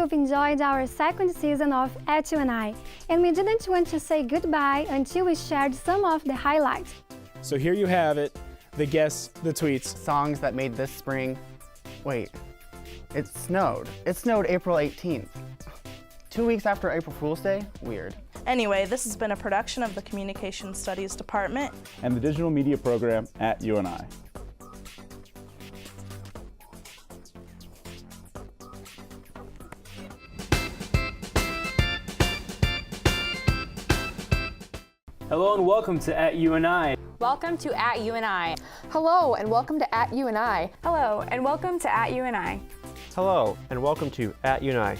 you've enjoyed our second season of At You and I, and we didn't want to say goodbye until we shared some of the highlights. So here you have it, the guests, the tweets. Songs that made this spring. Wait, it snowed. It snowed April 18th. 2 weeks after April Fool's Day? Weird. Anyway, this has been a production of the Communication Studies Department and the digital media program at UNI. Hello and welcome to At UNI. Welcome to At UNI. Hello and welcome to At UNI. Hello and welcome to At UNI. Hello and welcome to At UNI.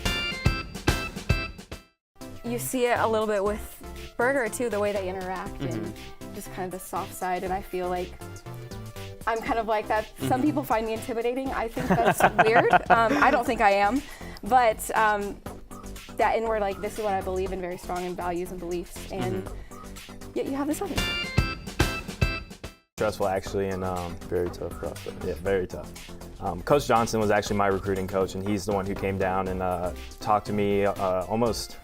You see it a little bit with Burger too, the way they interact and just kind of the soft side, and I feel like I'm kind of like that. Some people find me intimidating. I think that's weird. I don't think I am, but that inward, like, this is what I believe in, very strong in values and beliefs, and yet you have this other. Stressful actually, and very tough process. Yeah, very tough. Coach Johnson was actually my recruiting coach, and he's the one who came down and talked to me almost,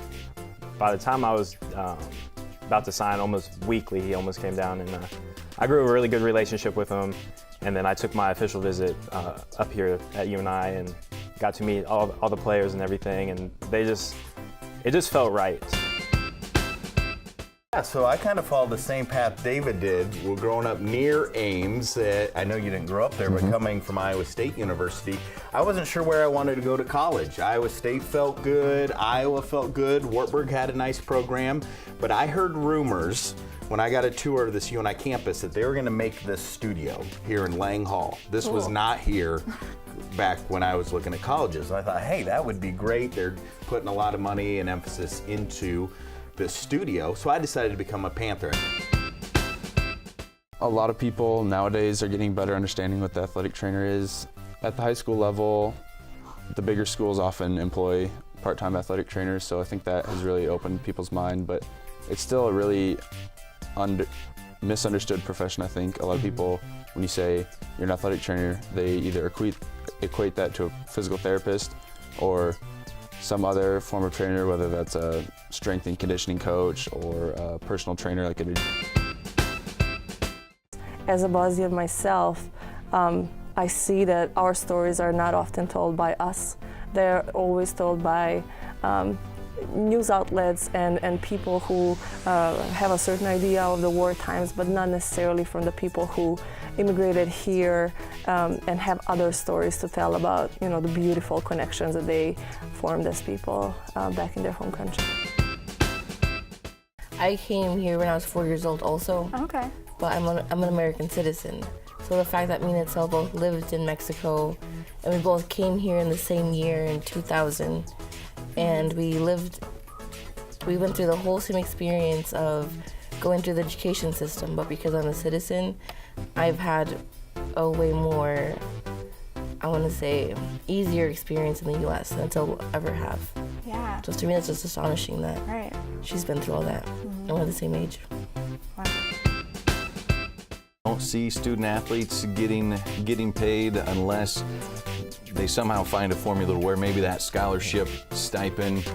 by the time I was about to sign, almost weekly. He almost came down, and I grew a really good relationship with him. And then I took my official visit up here at UNI and got to meet all the players and everything, and it just felt right. Yeah, so I kind of followed the same path David did. We're growing up near Ames. I know you didn't grow up there, but coming from Iowa State University, I wasn't sure where I wanted to go to college. Iowa State felt good, Iowa felt good, Wartburg had a nice program, but I heard rumors when I got a tour of this UNI campus that they were going to make this studio here in Lang Hall. This was not here back when I was looking at colleges. And I thought, hey, that would be great. They're putting a lot of money and emphasis into the studio, so I decided to become a Panther. A lot of people nowadays are getting better understanding what the athletic trainer is. At the high school level, the bigger schools often employ part-time athletic trainers, so I think that has really opened people's mind, but it's still a really misunderstood profession, I think. A lot of people, when you say you're an athletic trainer, they either equate that to a physical therapist or some other form of trainer, whether that's a strength and conditioning coach or a personal trainer like a. As a Bosnian myself, I see that our stories are not often told by us. They're always told by news outlets and people who have a certain idea of the war times, but not necessarily from the people who immigrated here and have other stories to tell about, you know, the beautiful connections that they formed as people back in their home country. I came here when I was 4 years old also. Okay. But I'm an American citizen. So the fact that me and Itzel both lived in Mexico and we both came here in the same year in 2000, and we went through the whole same experience of going through the education system, but because I'm a citizen, I've had a way more, I want to say, easier experience in the U.S. than Itzel will ever have. Yeah. So to me, it's just astonishing that she's been through all that, and we're the same age. Wow. Don't see student athletes getting paid unless they somehow find a formula where maybe that scholarship stipend,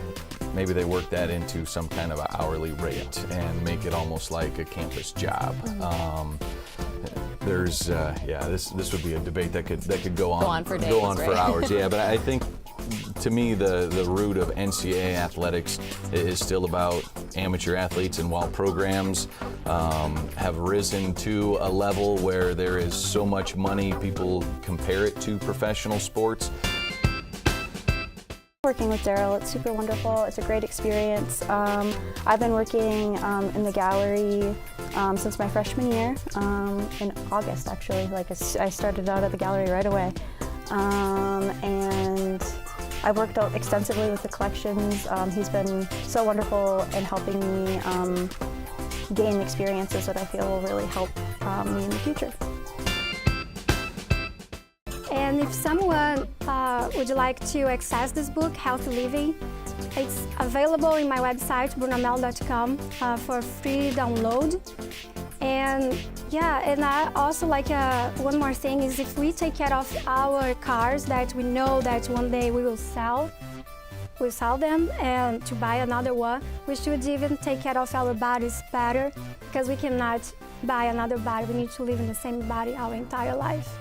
maybe they work that into some kind of an hourly rate and make it almost like a campus job. This would be a debate that could go on for days, for hours. Yeah, but I think to me the root of NCAA athletics is still about amateur athletes, and while programs have risen to a level where there is so much money, people compare it to professional sports. Working with Daryl, it's super wonderful. It's a great experience. I've been working in the gallery since my freshman year, in August actually. Like I started out at the gallery right away. And I've worked out extensively with the collections. He's been so wonderful in helping me gain experiences that I feel will really help me in the future. And if someone would like to access this book, Healthy Living, it's available in my website, brunamel.com, for free download. And yeah, and I also like one more thing is if we take care of our cars that we know that one day we will sell, we sell them and to buy another one. We should even take care of our bodies better because we cannot buy another body. We need to live in the same body our entire life.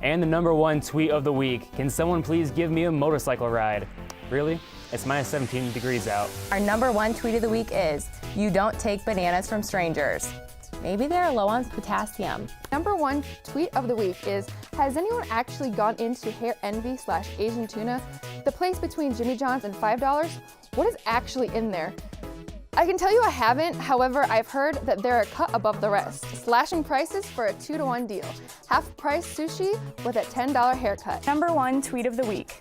And the #1 tweet of the week, can someone please give me a motorcycle ride? Really? It's minus 17 degrees out. Our #1 tweet of the week is, you don't take bananas from strangers. Maybe they're low on potassium. #1 tweet of the week is, has anyone actually gone into Hair Envy / Asian Tuna? The place between Jimmy John's and $5? What is actually in there? I can tell you I haven't, however, I've heard that they're a cut above the rest, slashing prices for a 2-to-1 deal. Half-price sushi with a $10 haircut. #1 tweet of the week.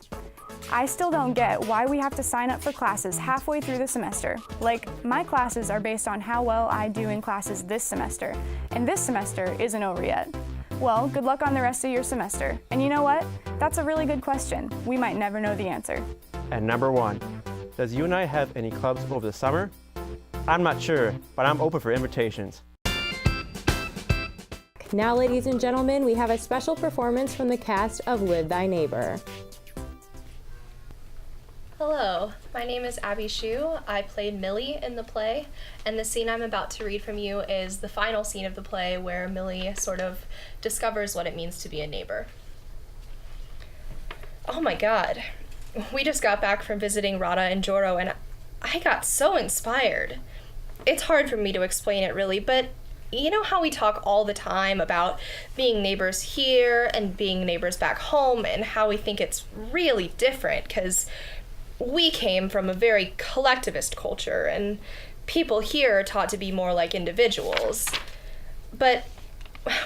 I still don't get why we have to sign up for classes halfway through the semester. Like, my classes are based on how well I do in classes this semester, and this semester isn't over yet. Well, good luck on the rest of your semester. And you know what? That's a really good question. We might never know the answer. And #1, does UNI have any clubs over the summer? I'm not sure, but I'm open for invitations. Now, ladies and gentlemen, we have a special performance from the cast of Live Thy Neighbor. Hello, my name is Abby Shu. I played Millie in the play, and the scene I'm about to read from you is the final scene of the play where Millie sort of discovers what it means to be a neighbor. Oh my god. We just got back from visiting Rada and Joro, and I got so inspired. It's hard for me to explain it really, but you know how we talk all the time about being neighbors here and being neighbors back home and how we think it's really different because we came from a very collectivist culture and people here are taught to be more like individuals. But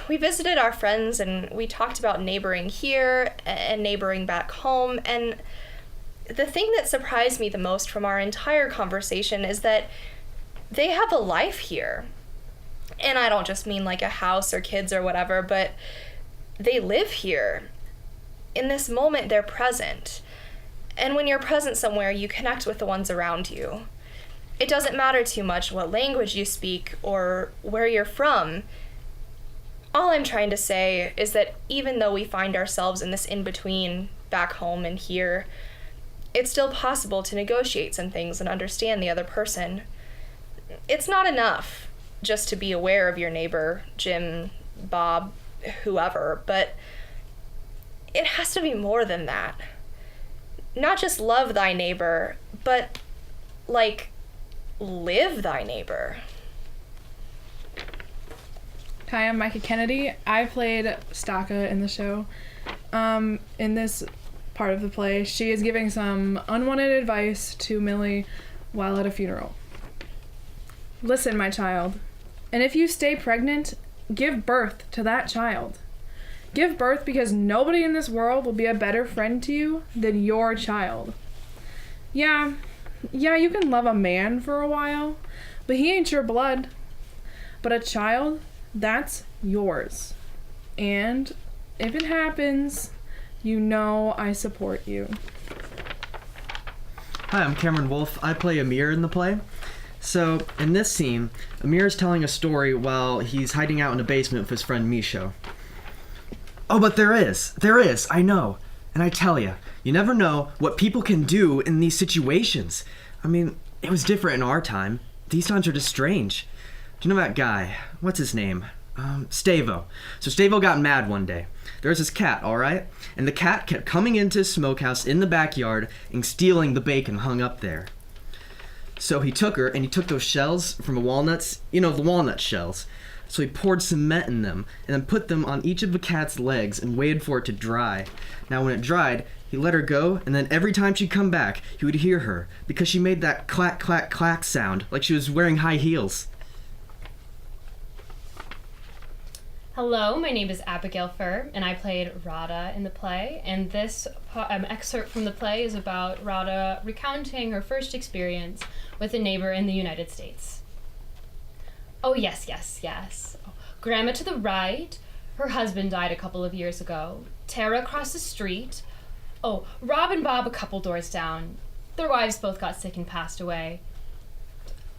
we visited our friends and we talked about neighboring here and neighboring back home, and the thing that surprised me the most from our entire conversation is that they have a life here. And I don't just mean like a house or kids or whatever, but they live here. In this moment, they're present. And when you're present somewhere, you connect with the ones around you. It doesn't matter too much what language you speak or where you're from. All I'm trying to say is that even though we find ourselves in this in-between back home and here, it's still possible to negotiate some things and understand the other person. It's not enough just to be aware of your neighbor, Jim, Bob, whoever, but it has to be more than that. Not just love thy neighbor, but like live thy neighbor. Hi, I'm Micah Kennedy. I played Staka in the show. In this part of the play, she is giving some unwanted advice to Millie while at a funeral. Listen, my child, and if you stay pregnant, give birth to that child. Give birth because nobody in this world will be a better friend to you than your child. Yeah, you can love a man for a while, but he ain't your blood. But a child, that's yours. And if it happens, you know I support you. Hi, I'm Cameron Wolf. I play Amir in the play. So, in this scene, Amir is telling a story while he's hiding out in a basement with his friend Misho. Oh, but there is, I know. And I tell you never know what people can do in these situations. I mean, it was different in our time. These times are just strange. Do you know that guy? What's his name? Stavo. So Stavo got mad one day. There was this cat, alright? And the cat kept coming into his smokehouse in the backyard and stealing the bacon hung up there. So he took her and he took those shells from the walnuts, the walnut shells. So he poured cement in them and then put them on each of the cat's legs and waited for it to dry. Now when it dried, he let her go, and then every time she'd come back, he would hear her because she made that clack, clack, clack sound like she was wearing high heels. Hello, my name is Abigail Furr, and I played Radha in the play, and this excerpt from the play is about Radha recounting her first experience with a neighbor in the United States. Oh, yes. Oh, Grandma to the right. Her husband died a couple of years ago. Tara across the street. Oh, Rob and Bob a couple doors down. Their wives both got sick and passed away.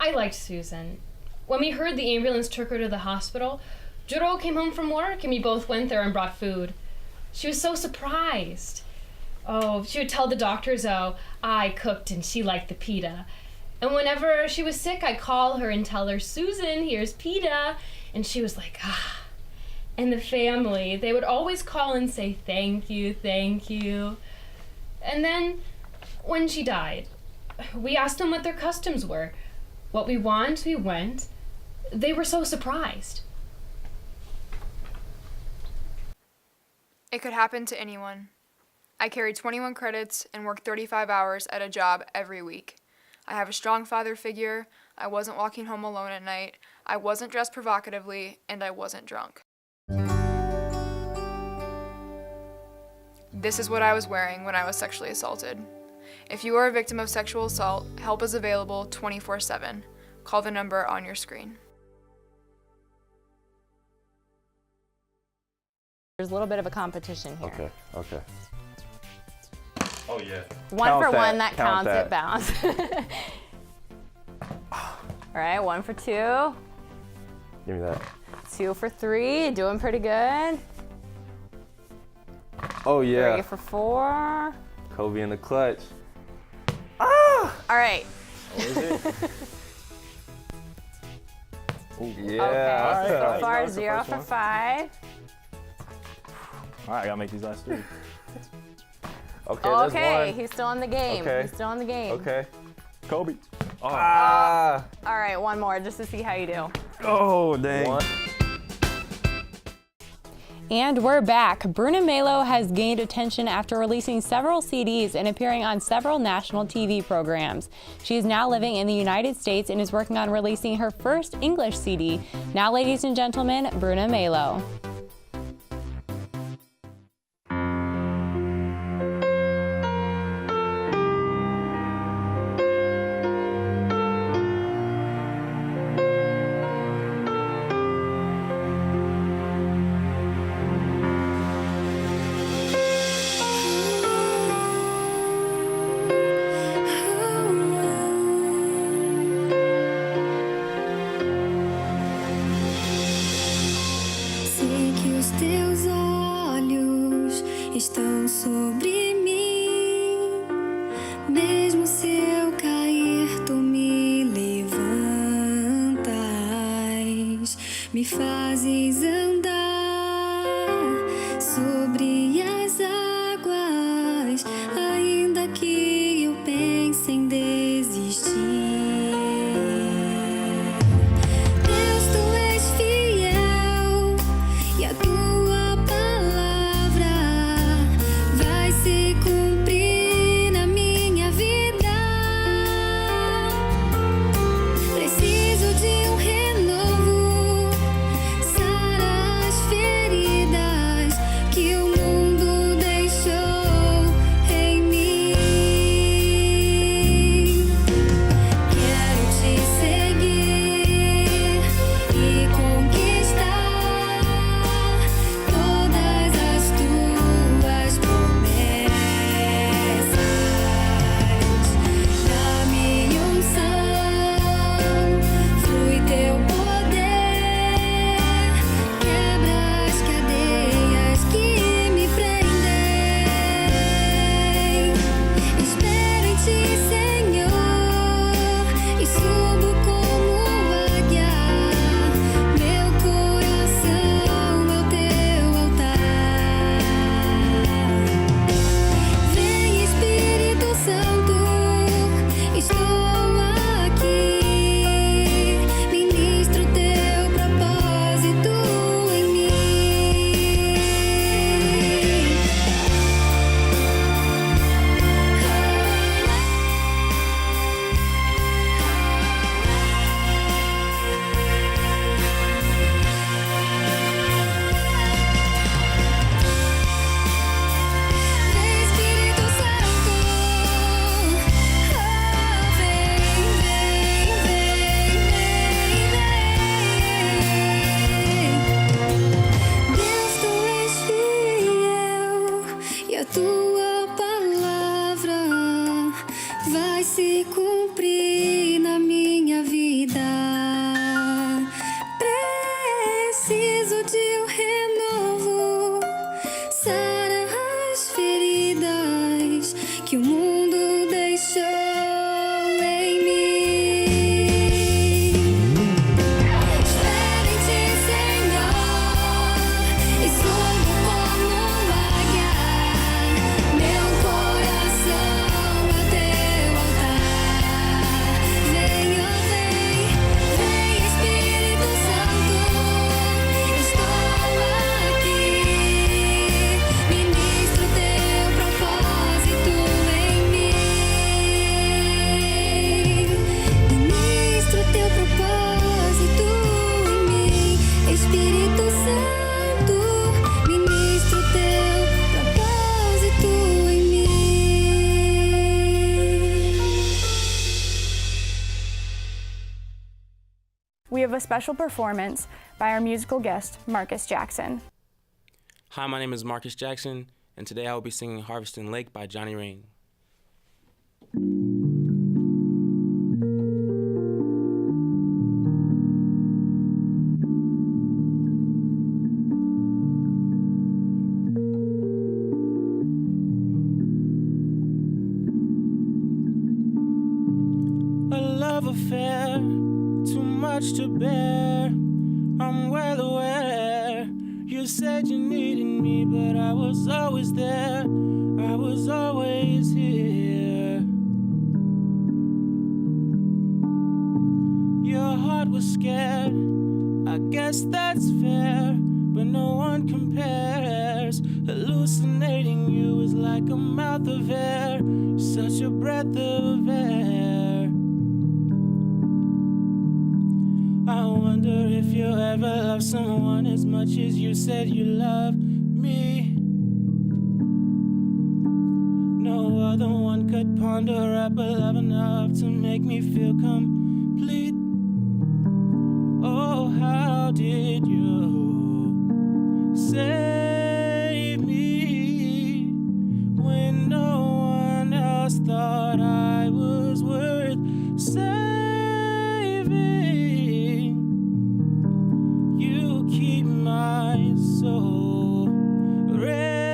I liked Susan. When we heard the ambulance took her to the hospital, Juro came home from work and we both went there and brought food. She was so surprised. Oh, she would tell the doctors, I cooked and she liked the pita. And whenever she was sick, I'd call her and tell her, Susan, here's pita. And she was like, And the family, they would always call and say, thank you. And then, when she died, we asked them what their customs were. What we want, we went. They were so surprised. It could happen to anyone. I carry 21 credits and work 35 hours at a job every week. I have a strong father figure, I wasn't walking home alone at night, I wasn't dressed provocatively, and I wasn't drunk. This is what I was wearing when I was sexually assaulted. If you are a victim of sexual assault, help is available 24/7. Call the number on your screen. There's a little bit of a competition here. Okay. Oh, yeah. One for one, that counts, it bounce. All right, 1 for 2. Give me that. 2 for 3, doing pretty good. Oh, yeah. 3 for 4. Kobe in the clutch. All right. What is it? Ooh, yeah. Okay, All right. so far 0 for 5. All right, I gotta make these last 3. Okay, he's still in the game. Okay. He's still in the game. Okay. Kobe. Oh. All right, one more just to see how you do. Oh, dang. And we're back. Bruna Melo has gained attention after releasing several CDs and appearing on several national TV programs. She is now living in the United States and is working on releasing her first English CD. Now, ladies and gentlemen, Bruna Melo. Estão sobre mim, mesmo se eu cair, tu me levantas, me fazes andar sobre as águas, ainda que eu pense em desistir. Deus, tu és fiel e a tua palavra vai se cumprir na minha vida. Preciso de renovo, sara as feridas que o mundo deixou em mim. se cumprir na minha vida. Preciso de renovo, sara as feridas que o mundo deixou em mim. Espero em ti, Senhor, e subo como águia, meu coração ao teu altar. Vem, oh vem, vem Espírito Santo, estou aqui. Ministro teu propósito em mim. Ministro teu propósito em mim, Espírito Santo. Ministro teu propósito em mim. We have a special performance by our musical guest, Marcus Jackson. Hi, my name is Marcus Jackson, and today I will be singing Harvesting Lake by Johnny Rain. A love affair, too much to bear. I'm well aware. You said you needed me, but I was always there. I was always here. Your heart was scared. I guess that's fair, but no one compares. Hallucinating you is like a mouth of air. Such a breath of air. I wonder if you ever love someone as much as you said you love me. No other one could ponder up a love enough to make me feel complete. Oh, how did you save me when no one else thought I was worth saving? You keep my soul racing.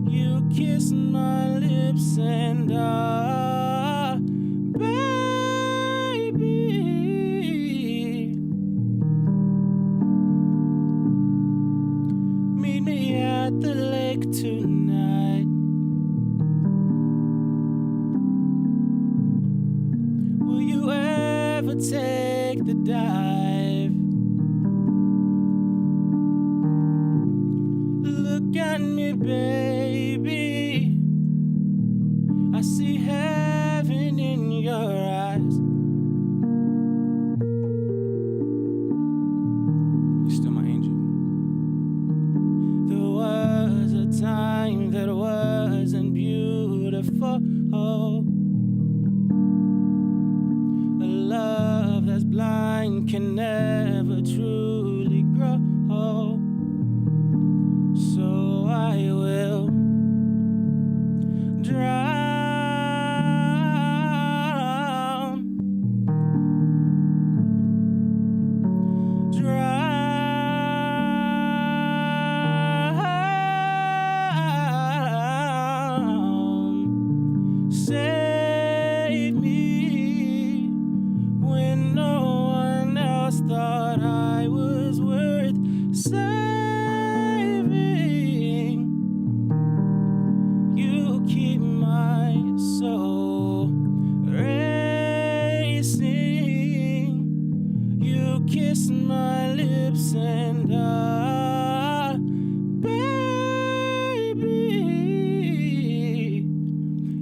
You kiss my lips and baby, meet me at the lake tonight. Will you ever take the dive? Look at me, baby. I see heaven in your eyes. You're still my angel. There was a time that wasn't beautiful. A love that's blind can never truly grow. So I will drown, drown. Save me when no one else thought I was worth saving. You keep my soul racing. You kiss my lips and baby,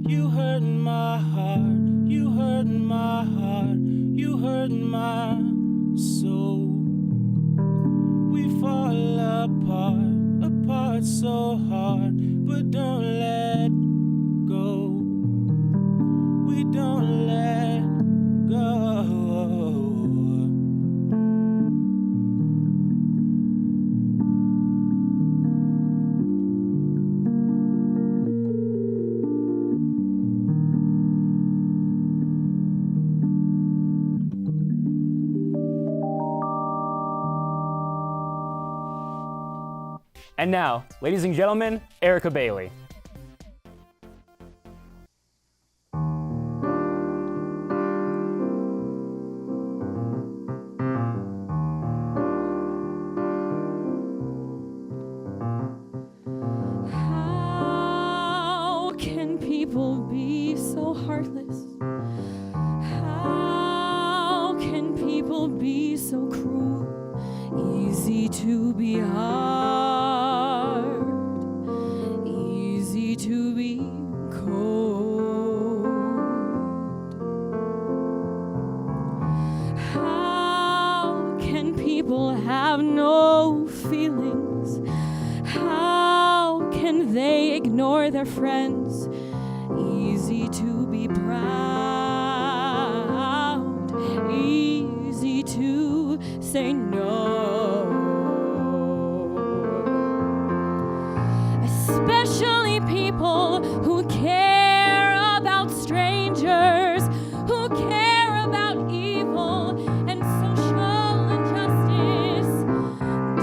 you hurt my heart. You hurt my heart. You hurt my soul. We fall apart, apart so hard, but don't let go. We don't let go. And now, ladies and gentlemen, Erica Bailey. How can people be so heartless? How can people be so cruel? Easy to be hard, easy to be cold. How can people have no feelings? How can they ignore their friends? Easy to be proud, easy to say no. Especially people who care about strangers, who care about evil and social injustice.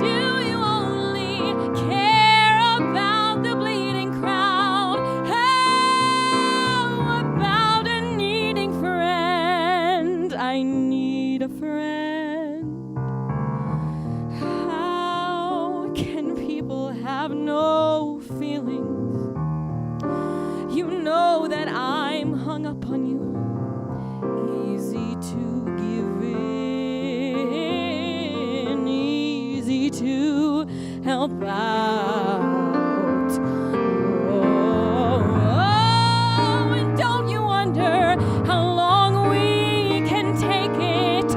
Do you only care about the bleeding crowd? How about a needing friend? I need a friend. How can people have no feelings? You know that I'm hung up on you. Easy to give in, easy to help out. Oh, and don't you wonder how long we can take it?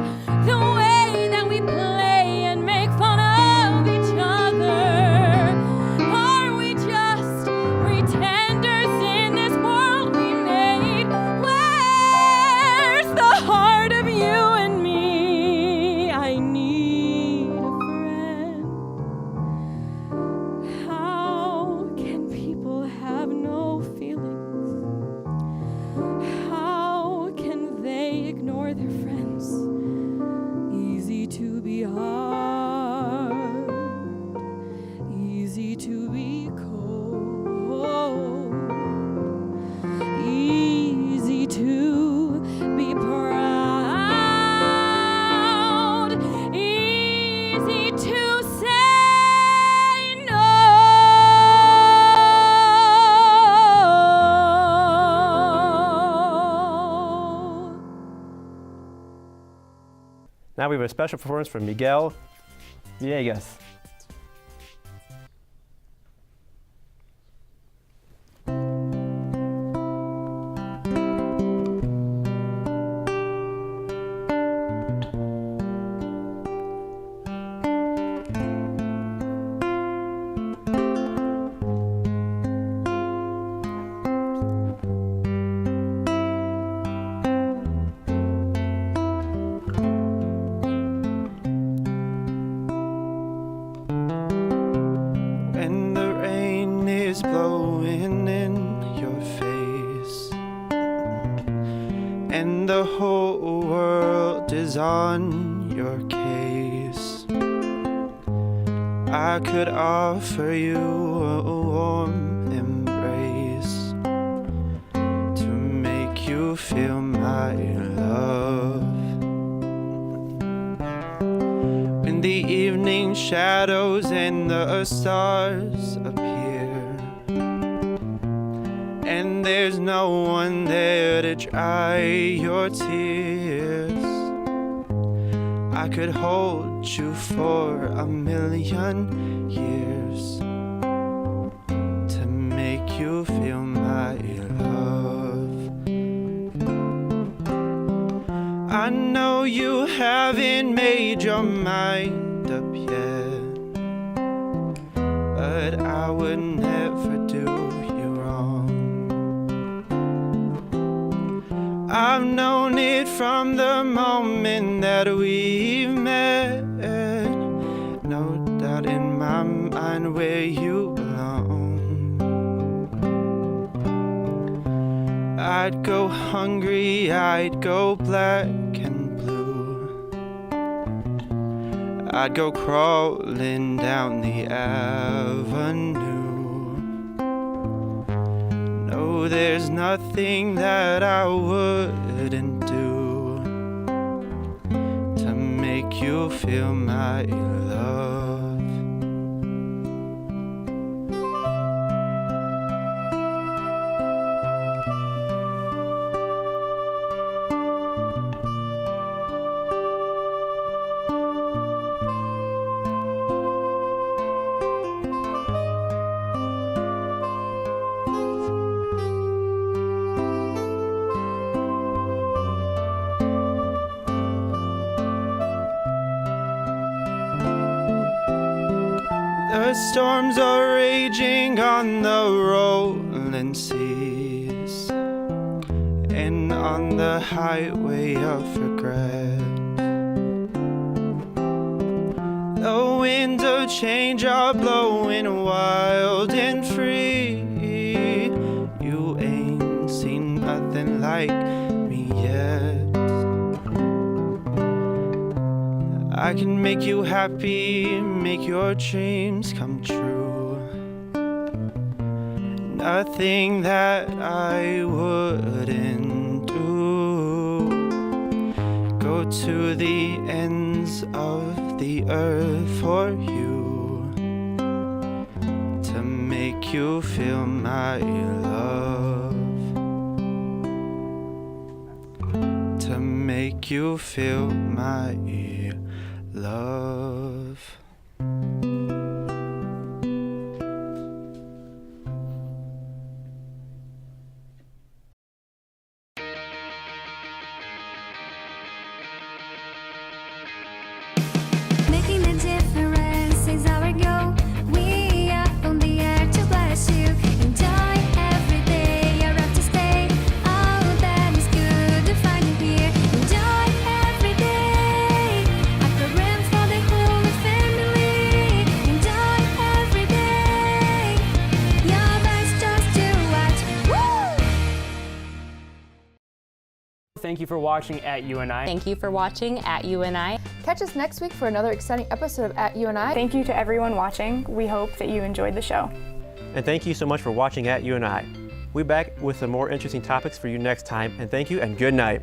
The way that we play and make fun of each other. Are we just pretenders in this world we made? Where's the heart of you and me? I need a friend. How can people have no feelings? How can they ignore their friends? Easy to be hard, easy to be cold, easy to be proud, easy to say no. Now we have a special performance from Miguel Villegas. When the rain is blowing in your face and the whole world is on your case, I could offer you a warm embrace to make you feel my love. When the evening shadows and the stars appear, and there's no one there to dry your tears, I could hold you for a million years to make you feel my love. I know you haven't made your mind up yet, but I would never do you wrong. I've known it from the moment that we met. No doubt in my mind where you belong. I'd go hungry, I'd go black and blue. I'd go crawling down the avenue. No, there's nothing that I wouldn't do to make you feel my love. The storms are raging on the rolling seas and on the highway of regret. The winds of change are blowing wild and free. You ain't seen nothing like me yet. I can make you happy, make your dreams come true. Nothing that I wouldn't do. Go to the ends of the earth for you to make you feel my love. To make you feel my love. Making a difference is our goal. We are on the air to bless you. Enjoy every day, you're up to stay. All that is good to find you here. Enjoy every day. Our programs for the whole family. Enjoy every day. Your best just to watch. Woo! Thank you for watching At UNI. Thank you for watching At UNI. Catch us next week for another exciting episode of At UNI. Thank you to everyone watching. We hope that you enjoyed the show. And thank you so much for watching At UNI. We'll be back with some more interesting topics for you next time. And thank you and good night.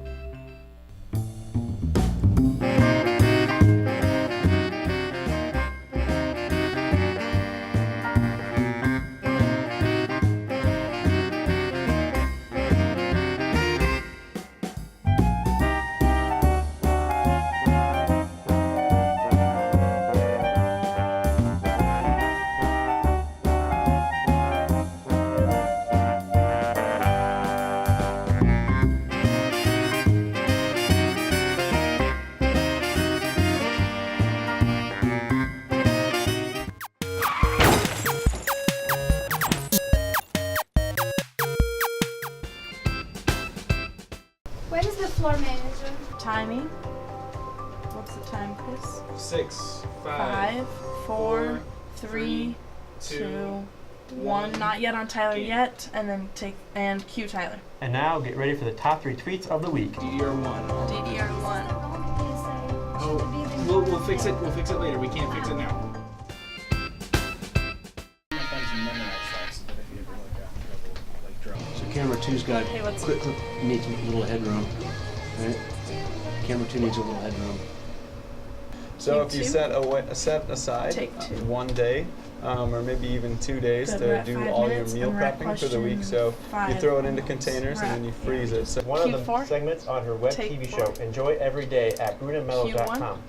Where is the floor manager? Timing. What's the time, Chris? 6, 5, 4, 3, 2, 1. Not yet on Tyler yet, and then and cue Tyler. And now get ready for the top 3 tweets of the week. DDR1. DDR1. Oh, we'll fix it. We'll fix it later. We can't fix it now. So camera 2's got quick needs a little headroom, right? Camera 2 needs a little headroom. So Take if you two. set aside Take two. one day, or maybe even 2 days Good, we're to at do 5 all minutes, your meal and we're at prepping for the week, question so you 5. throw it into containers We're and at- then you freeze it. So One of the segments on her web Take TV 4. show, Enjoy Every Day at Q1. brunamelo.com.